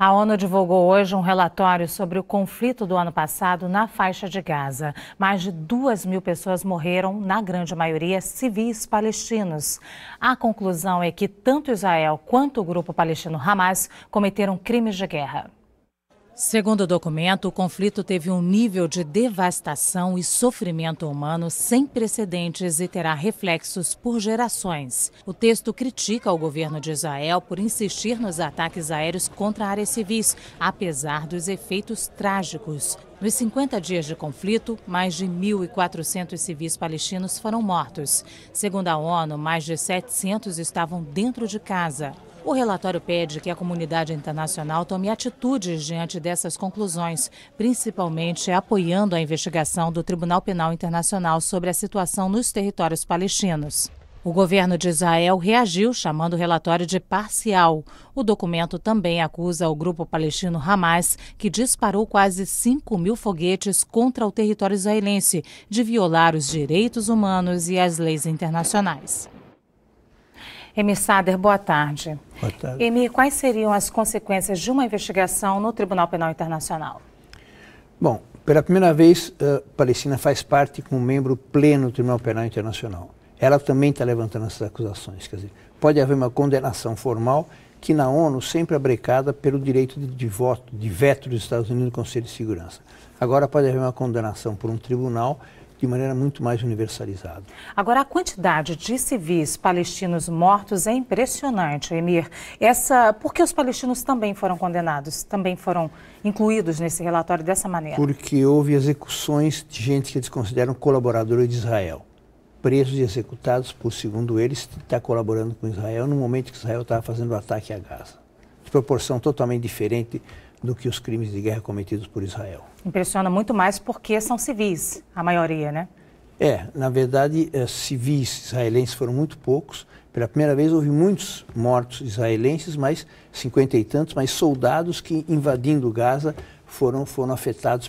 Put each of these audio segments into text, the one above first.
A ONU divulgou hoje um relatório sobre o conflito do ano passado na faixa de Gaza. Mais de 2.000 pessoas morreram, na grande maioria civis palestinos. A conclusão é que tanto Israel quanto o grupo palestino Hamas cometeram crimes de guerra. Segundo o documento, o conflito teve um nível de devastação e sofrimento humano sem precedentes e terá reflexos por gerações. O texto critica o governo de Israel por insistir nos ataques aéreos contra áreas civis, apesar dos efeitos trágicos. Nos 50 dias de conflito, mais de 1.400 civis palestinos foram mortos. Segundo a ONU, mais de 700 estavam dentro de casa. O relatório pede que a comunidade internacional tome atitudes diante dessas conclusões, principalmente apoiando a investigação do Tribunal Penal Internacional sobre a situação nos territórios palestinos. O governo de Israel reagiu, chamando o relatório de parcial. O documento também acusa o grupo palestino Hamas, que disparou quase 5.000 foguetes contra o território israelense, de violar os direitos humanos e as leis internacionais. Emir Sader, boa tarde. Boa tarde. Emir, quais seriam as consequências de uma investigação no Tribunal Penal Internacional? Bom, pela primeira vez, a Palestina faz parte como membro pleno do Tribunal Penal Internacional. Ela também está levantando essas acusações. Quer dizer, pode haver uma condenação formal que na ONU sempre é brecada pelo direito de voto, de veto dos Estados Unidos no Conselho de Segurança. Agora pode haver uma condenação por um tribunal de maneira muito mais universalizada. Agora, a quantidade de civis palestinos mortos é impressionante, Emir. Porque os palestinos também foram condenados, também foram incluídos nesse relatório dessa maneira? Porque houve execuções de gente que eles consideram colaboradores de Israel. Presos e executados por, segundo eles, estar colaborando com Israel no momento que Israel estava fazendo o ataque a Gaza. De proporção totalmente diferente do que os crimes de guerra cometidos por Israel. Impressiona muito mais porque são civis, a maioria, né? Na verdade, civis israelenses foram muito poucos. Pela primeira vez houve muitos mortos israelenses, mas 50 e tantos, mas soldados que invadindo Gaza foram afetados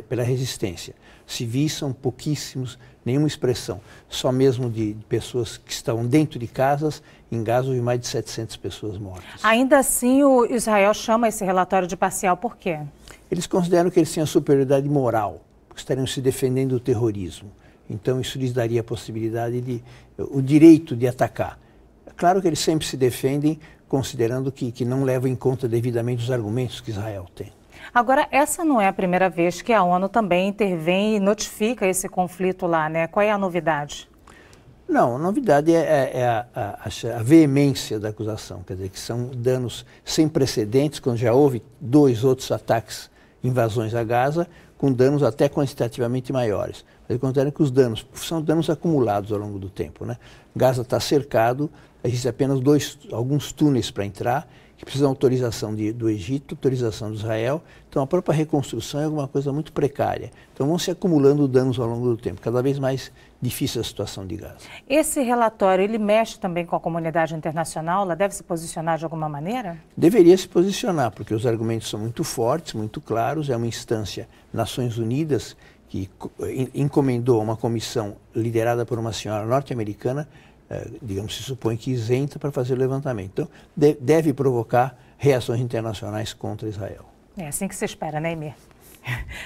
pela resistência. Civis são pouquíssimos, nenhuma expressão. Só mesmo de pessoas que estão dentro de casas, em Gaza houve mais de 700 pessoas mortas. Ainda assim, o Israel chama esse relatório de parcial, por quê? Eles consideram que eles tinham superioridade moral, porque estariam se defendendo do terrorismo. Então isso lhes daria a possibilidade o direito de atacar. É claro que eles sempre se defendem considerando que não levam em conta devidamente os argumentos que Israel tem. Agora, essa não é a primeira vez que a ONU também intervém e notifica esse conflito lá, né? Qual é a novidade? Não, a novidade é a veemência da acusação, quer dizer, que são danos sem precedentes, quando já houve 2 outros ataques, invasões a Gaza, com danos até quantitativamente maiores. Eles consideram que os danos são danos acumulados ao longo do tempo, né? Gaza está cercado, existem apenas alguns túneis para entrar, que precisam de autorização do Egito, autorização de Israel. Então a própria reconstrução é alguma coisa muito precária. Então vão se acumulando danos ao longo do tempo, cada vez mais difícil a situação de Gaza. Esse relatório, ele mexe também com a comunidade internacional? Ela deve se posicionar de alguma maneira? Deveria se posicionar, porque os argumentos são muito fortes, muito claros. É uma instância, Nações Unidas, que encomendou uma comissão liderada por uma senhora norte-americana, digamos, se supõe que isenta para fazer o levantamento. Então, deve provocar reações internacionais contra Israel. É assim que se espera, né, Emir?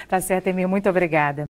Tá certo, Emir. Muito obrigada.